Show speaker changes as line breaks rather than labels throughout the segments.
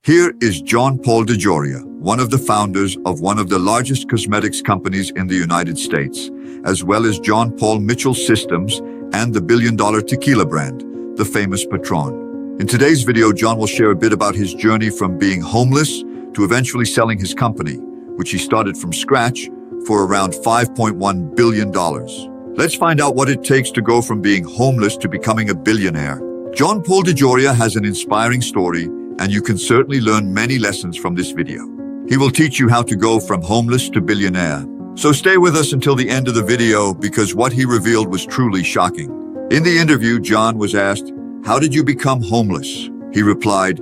Here is Paul DeJoria, one of the founders of one of the largest cosmetics companies in the United States, as well as John Paul Mitchell Systems and the billion-dollar tequila brand, the famous Patron. In today's video, John will share a bit about his journey from being homeless to eventually selling his company, which he started from scratch for around $5.1 billion. Let's find out what it takes to go from being homeless to becoming a billionaire. Paul DeJoria has an inspiring story, and you can certainly learn many lessons from this video. He will teach you how to go from homeless to billionaire. So stay with us until the end of the video, because what he revealed was truly shocking. In the interview, John was asked, "How did you become homeless?" He replied,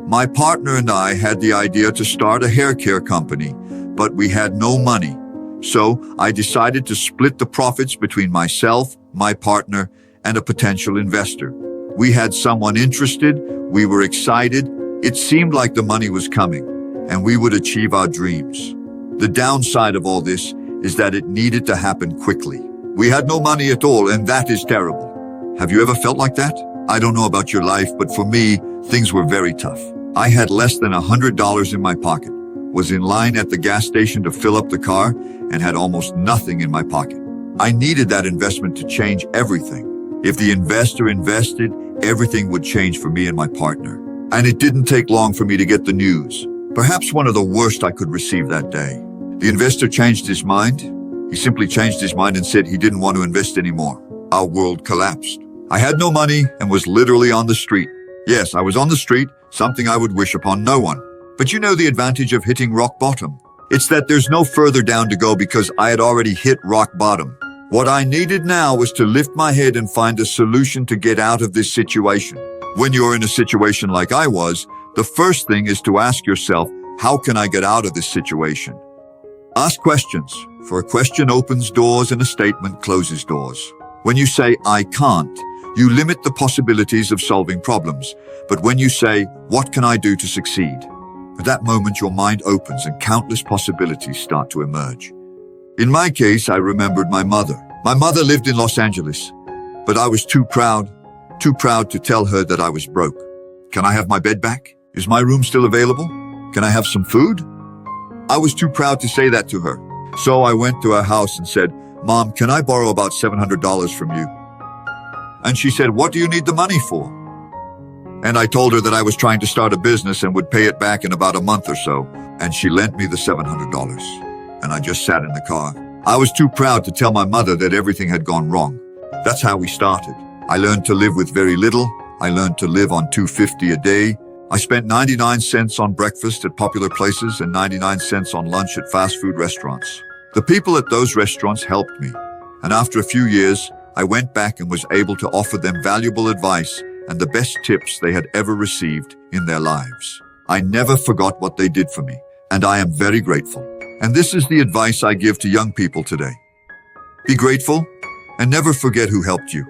"My partner and I had the idea to start a hair care company, but we had no money. So I decided to split the profits between myself, my partner, and a potential investor. We had someone interested, we were excited, it seemed like the money was coming, and we would achieve our dreams. The downside of all this is that it needed to happen quickly. We had no money at all, and that is terrible. Have you ever felt like that? I don't know about your life, but for me, things were very tough. I had less than $100 in my pocket, was in line at the gas station to fill up the car, and had almost nothing in my pocket. I needed that investment to change everything. If the investor invested, everything would change for me and my partner. And it didn't take long for me to get the news. Perhaps one of the worst I could receive that day. The investor changed his mind. He simply changed his mind and said he didn't want to invest anymore. Our world collapsed. I had no money and was literally on the street. Yes, I was on the street, something I would wish upon no one. But you know the advantage of hitting rock bottom. It's that there's no further down to go because I had already hit rock bottom. What I needed now was to lift my head and find a solution to get out of this situation. When you're in a situation like I was, the first thing is to ask yourself, how can I get out of this situation? Ask questions, for a question opens doors and a statement closes doors. When you say, I can't, you limit the possibilities of solving problems. But when you say, what can I do to succeed? At that moment, your mind opens and countless possibilities start to emerge. In my case, I remembered my mother. My mother lived in Los Angeles, but I was too proud to tell her that I was broke. Can I have my bed back? Is my room still available? Can I have some food? I was too proud to say that to her. So I went to her house and said, Mom, can I borrow about $700 from you? And she said, what do you need the money for? And I told her that I was trying to start a business and would pay it back in about a month or so. And she lent me the $700. And I just sat in the car. I was too proud to tell my mother that everything had gone wrong. That's how we started. I learned to live with very little. I learned to live on $2.50 a day. I spent 99 cents on breakfast at popular places and 99 cents on lunch at fast food restaurants. The people at those restaurants helped me. And after a few years, I went back and was able to offer them valuable advice and the best tips they had ever received in their lives. I never forgot what they did for me, and I am very grateful. And this is the advice I give to young people today. Be grateful and never forget who helped you,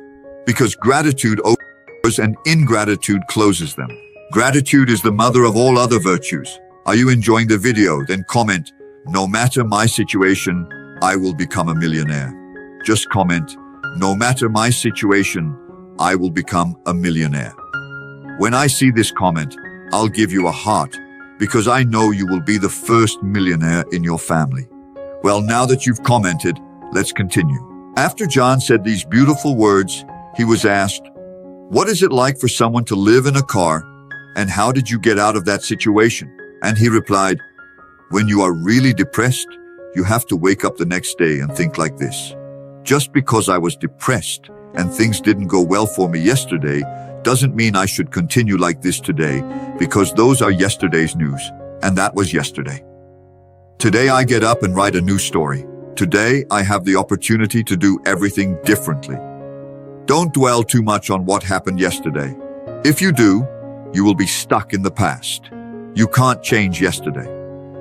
because gratitude opens and ingratitude closes them. Gratitude is the mother of all other virtues. Are you enjoying the video? Then comment, no matter my situation, I will become a millionaire. Just comment, no matter my situation, I will become a millionaire. When I see this comment, I'll give you a heart, because I know you will be the first millionaire in your family. Well, now that you've commented, let's continue. After John said these beautiful words, he was asked, what is it like for someone to live in a car, and how did you get out of that situation? And he replied, when you are really depressed, you have to wake up the next day and think like this. Just because I was depressed and things didn't go well for me yesterday doesn't mean I should continue like this today, because those are yesterday's news, and that was yesterday. Today I get up and write a new story. Today I have the opportunity to do everything differently. Don't dwell too much on what happened yesterday. If you do, you will be stuck in the past. You can't change yesterday.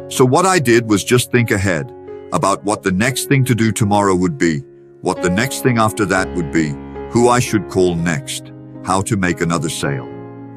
So what I did was just think ahead about what the next thing to do tomorrow would be, what the next thing after that would be, who I should call next, how to make another sale.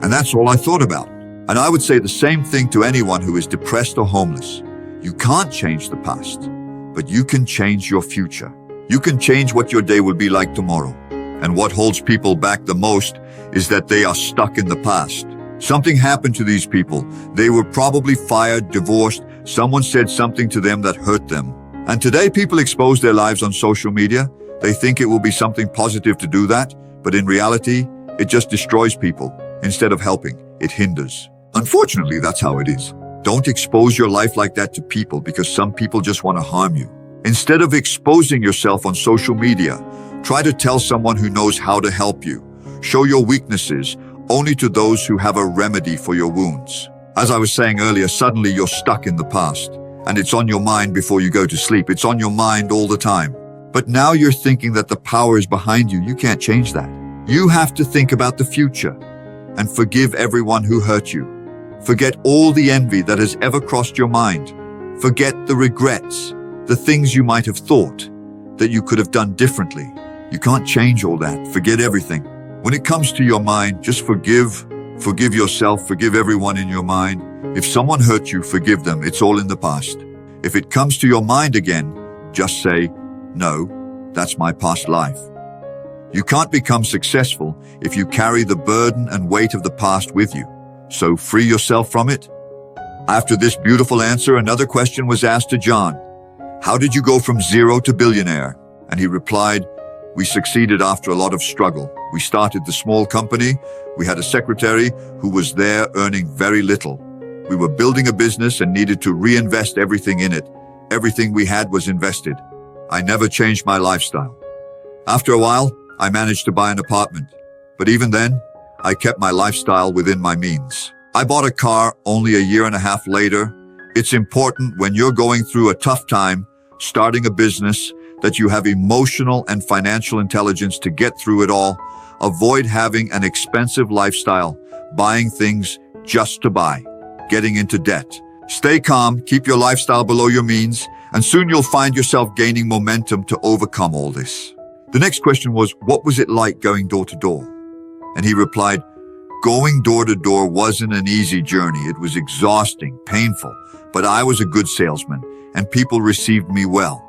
And that's all I thought about. And I would say the same thing to anyone who is depressed or homeless. You can't change the past, but you can change your future. You can change what your day will be like tomorrow. And what holds people back the most is that they are stuck in the past. Something happened to these people. They were probably fired, divorced, someone said something to them that hurt them. And today people expose their lives on social media. They think it will be something positive to do that, but in reality, it just destroys people. Instead of helping, it hinders. Unfortunately, that's how it is. Don't expose your life like that to people because some people just want to harm you. Instead of exposing yourself on social media, try to tell someone who knows how to help you. Show your weaknesses only to those who have a remedy for your wounds. As I was saying earlier, suddenly you're stuck in the past, and it's on your mind before you go to sleep. It's on your mind all the time. But now you're thinking that the power is behind you. You can't change that. You have to think about the future and forgive everyone who hurt you. Forget all the envy that has ever crossed your mind. Forget the regrets, the things you might have thought that you could have done differently. You can't change all that. Forget everything. When it comes to your mind, just forgive yourself, forgive everyone in your mind. If someone hurt you, forgive them. It's all in the past. If it comes to your mind again, just say, no, that's my past life. You can't become successful if you carry the burden and weight of the past with you. So free yourself from it. After this beautiful answer, another question was asked to John. How did you go from zero to billionaire? And he replied, we succeeded after a lot of struggle. We started the small company. We had a secretary who was there earning very little. We were building a business and needed to reinvest everything in it. Everything we had was invested. I never changed my lifestyle. After a while, I managed to buy an apartment. But even then, I kept my lifestyle within my means. I bought a car only a year and a half later. It's important when you're going through a tough time, starting a business, that you have emotional and financial intelligence to get through it all. Avoid having an expensive lifestyle, buying things just to buy, getting into debt. Stay calm, keep your lifestyle below your means, and soon you'll find yourself gaining momentum to overcome all this. The next question was, what was it like going door to door? And he replied, going door to door wasn't an easy journey. It was exhausting, painful, but I was a good salesman and people received me well.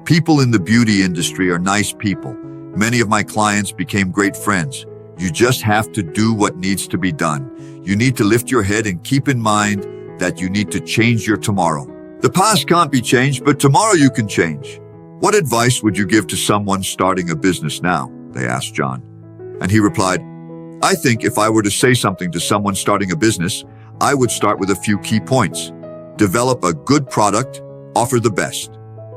People in the beauty industry are nice people. Many of my clients became great friends. You just have to do what needs to be done. You need to lift your head and keep in mind that you need to change your tomorrow. The past can't be changed, but tomorrow you can change. What advice would you give to someone starting a business now? They asked John. And he replied, I think if I were to say something to someone starting a business, I would start with a few key points. Develop a good product, offer the best.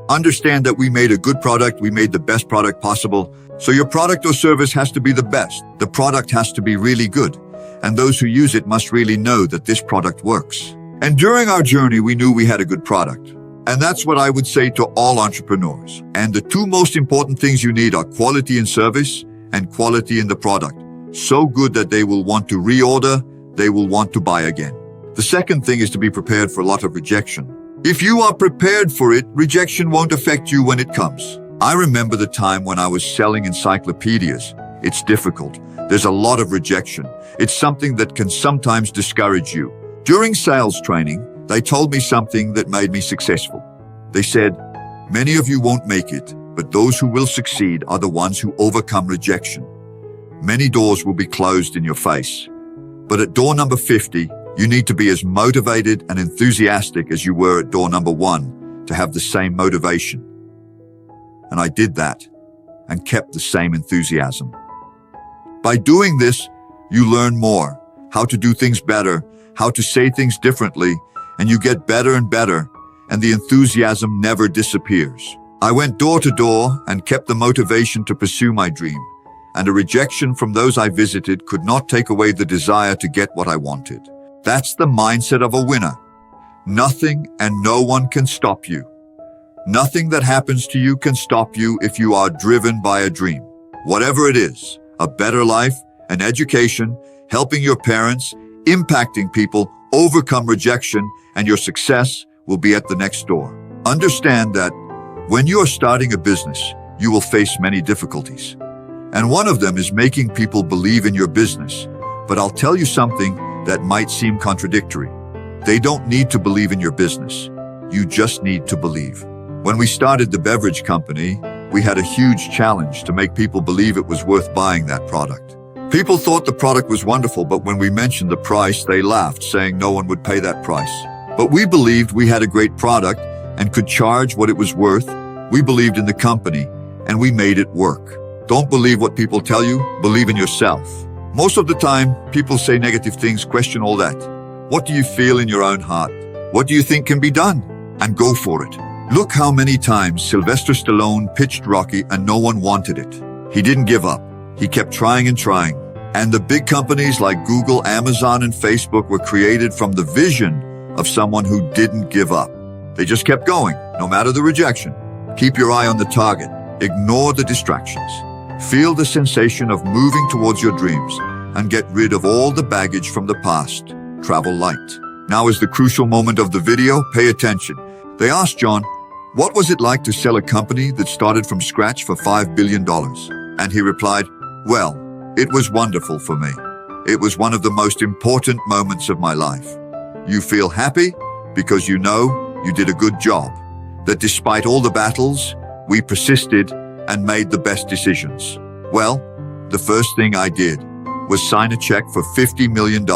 Understand that we made a good product, we made the best product possible. So your product or service has to be the best. The product has to be really good. And those who use it must really know that this product works. And during our journey, we knew we had a good product. And that's what I would say to all entrepreneurs. And the two most important things you need are quality in service and quality in the product. So good that they will want to reorder, they will want to buy again. The second thing is to be prepared for a lot of rejection. If you are prepared for it, rejection won't affect you when it comes. I remember the time when I was selling encyclopedias. It's difficult. There's a lot of rejection. It's something that can sometimes discourage you. During sales training, they told me something that made me successful. They said, many of you won't make it, but those who will succeed are the ones who overcome rejection. Many doors will be closed in your face. But at door number 50, you need to be as motivated and enthusiastic as you were at door number 1 to have the same motivation. And I did that and kept the same enthusiasm. By doing this, you learn more, how to do things better, how to say things differently, and you get better and better, and the enthusiasm never disappears. I went door to door and kept the motivation to pursue my dream, and a rejection from those I visited could not take away the desire to get what I wanted. That's the mindset of a winner. Nothing and no one can stop you. Nothing that happens to you can stop you if you are driven by a dream. Whatever it is, a better life, an education, helping your parents, impacting people, overcome rejection, and your success will be at the next door. Understand that when you are starting a business, you will face many difficulties. And one of them is making people believe in your business. But I'll tell you something that might seem contradictory. They don't need to believe in your business. You just need to believe. When we started the beverage company, we had a huge challenge to make people believe it was worth buying that product. People thought the product was wonderful, but when we mentioned the price, they laughed, saying no one would pay that price. But we believed we had a great product and could charge what it was worth. We believed in the company, and we made it work. Don't believe what people tell you, believe in yourself. Most of the time, people say negative things, question all that. What do you feel in your own heart? What do you think can be done? And go for it. Look how many times Sylvester Stallone pitched Rocky and no one wanted it. He didn't give up. He kept trying and trying. And the big companies like Google, Amazon, and Facebook were created from the vision of someone who didn't give up. They just kept going, no matter the rejection. Keep your eye on the target. Ignore the distractions. Feel the sensation of moving towards your dreams and get rid of all the baggage from the past. Travel light. Now is the crucial moment of the video. Pay attention. They asked John, what was it like to sell a company that started from scratch for $5 billion? And he replied, well, it was wonderful for me. It was one of the most important moments of my life. You feel happy because you know you did a good job, that despite all the battles, we persisted and made the best decisions. Well, the first thing I did was sign a check for $50 million,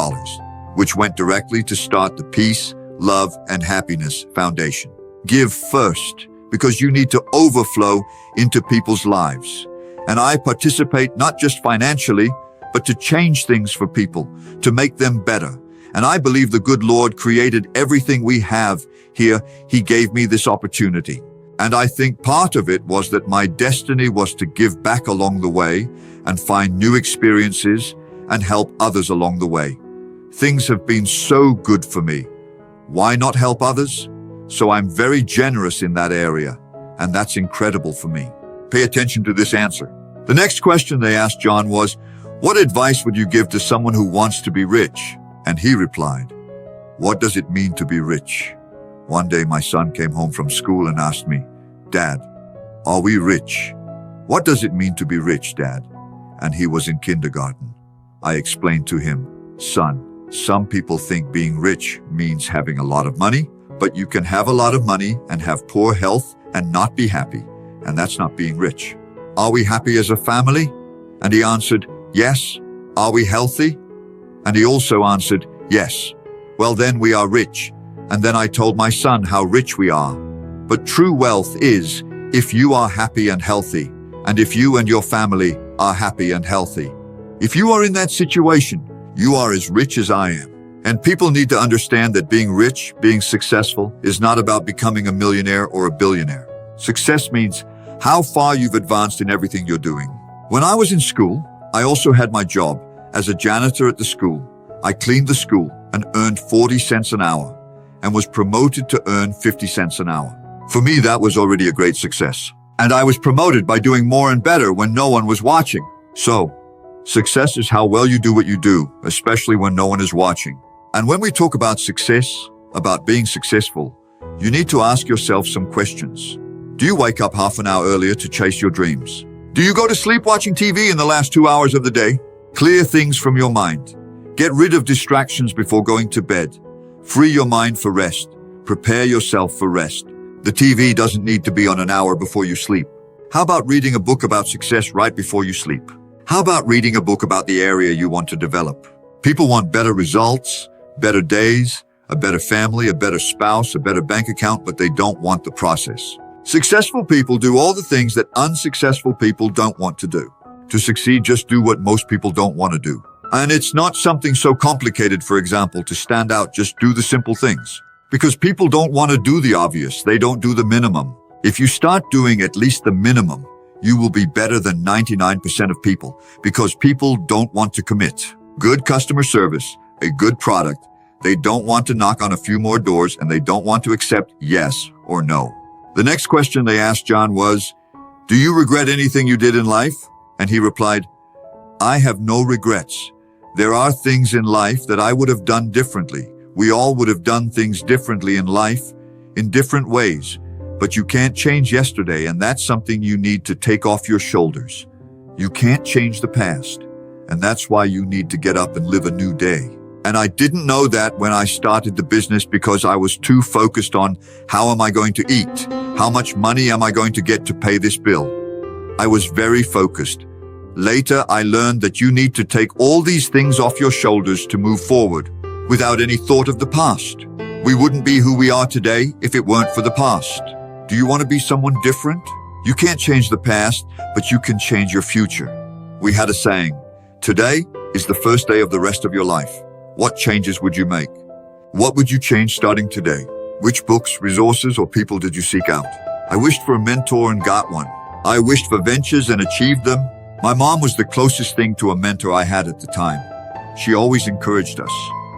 which went directly to start the Peace, Love, and Happiness Foundation. Give first, because you need to overflow into people's lives. And I participate not just financially, but to change things for people, to make them better. And I believe the good Lord created everything we have here. He gave me this opportunity. And I think part of it was that my destiny was to give back along the way and find new experiences and help others along the way. Things have been so good for me. Why not help others? So I'm very generous in that area, and that's incredible for me. Pay attention to this answer. The next question they asked John was, what advice would you give to someone who wants to be rich? And he replied, what does it mean to be rich? One day my son came home from school and asked me, Dad, are we rich? What does it mean to be rich, Dad? And he was in kindergarten. I explained to him, son, some people think being rich means having a lot of money, but you can have a lot of money and have poor health and not be happy. And that's not being rich. Are we happy as a family? And he answered, yes. Are we healthy? And he also answered, yes. Well, then we are rich. And then I told my son how rich we are. But true wealth is if you are happy and healthy, and if you and your family are happy and healthy. If you are in that situation, you are as rich as I am. And people need to understand that being rich, being successful, is not about becoming a millionaire or a billionaire. Success means how far you've advanced in everything you're doing. When I was in school, I also had my job as a janitor at the school. I cleaned the school and earned 40 cents an hour and was promoted to earn 50 cents an hour. For me, that was already a great success. And I was promoted by doing more and better when no one was watching. So, success is how well you do what you do, especially when no one is watching. And when we talk about success, about being successful, you need to ask yourself some questions. Do you wake up half an hour earlier to chase your dreams? Do you go to sleep watching TV in the last 2 hours of the day? Clear things from your mind. Get rid of distractions before going to bed. Free your mind for rest. Prepare yourself for rest. The TV doesn't need to be on an hour before you sleep. How about reading a book about success right before you sleep? How about reading a book about the area you want to develop? People want better results, better days, a better family, a better spouse, a better bank account, but they don't want the process. Successful people do all the things that unsuccessful people don't want to do. To succeed, just do what most people don't want to do. And it's not something so complicated, for example, to stand out, just do the simple things. Because people don't want to do the obvious, they don't do the minimum. If you start doing at least the minimum, you will be better than 99% of people, because people don't want to commit. Good customer service, a good product, they don't want to knock on a few more doors, and they don't want to accept yes or no. The next question they asked John was, do you regret anything you did in life? And he replied, I have no regrets. There are things in life that I would have done differently. We all would have done things differently in life, in different ways. But you can't change yesterday, and that's something you need to take off your shoulders. You can't change the past, and that's why you need to get up and live a new day. And I didn't know that when I started the business because I was too focused on how am I going to eat? How much money am I going to get to pay this bill? I was very focused. Later, I learned that you need to take all these things off your shoulders to move forward, without any thought of the past. We wouldn't be who we are today if it weren't for the past. Do you want to be someone different? You can't change the past, but you can change your future. We had a saying, today is the first day of the rest of your life. What changes would you make? What would you change starting today? Which books, resources, or people did you seek out? I wished for a mentor and got one. I wished for ventures and achieved them. My mom was the closest thing to a mentor I had at the time. She always encouraged us.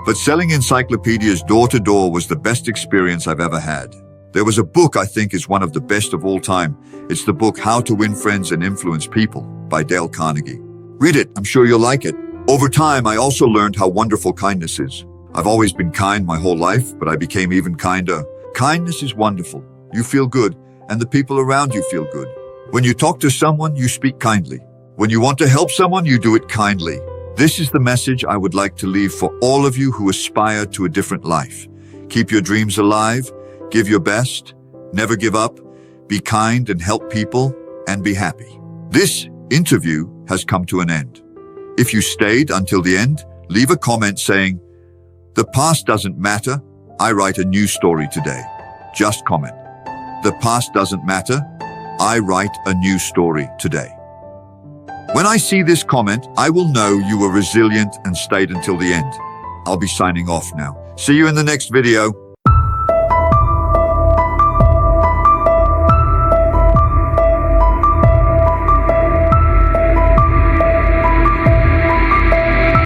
But selling encyclopedias door to door was the best experience I've ever had. There was a book I think is one of the best of all time. It's the book How to Win Friends and Influence People by Dale Carnegie. Read it, I'm sure you'll like it. Over time, I also learned how wonderful kindness is. I've always been kind my whole life, but I became even kinder. Kindness is wonderful. You feel good, and the people around you feel good. When you talk to someone, you speak kindly. When you want to help someone, you do it kindly. This is the message I would like to leave for all of you who aspire to a different life. Keep your dreams alive, give your best, never give up, be kind and help people, and be happy. This interview has come to an end. If you stayed until the end, leave a comment saying, "The past doesn't matter, I write a new story today." Just comment, "The past doesn't matter, I write a new story today." When I see this comment, I will know you were resilient and stayed until the end. I'll be signing off now. See you in the next video.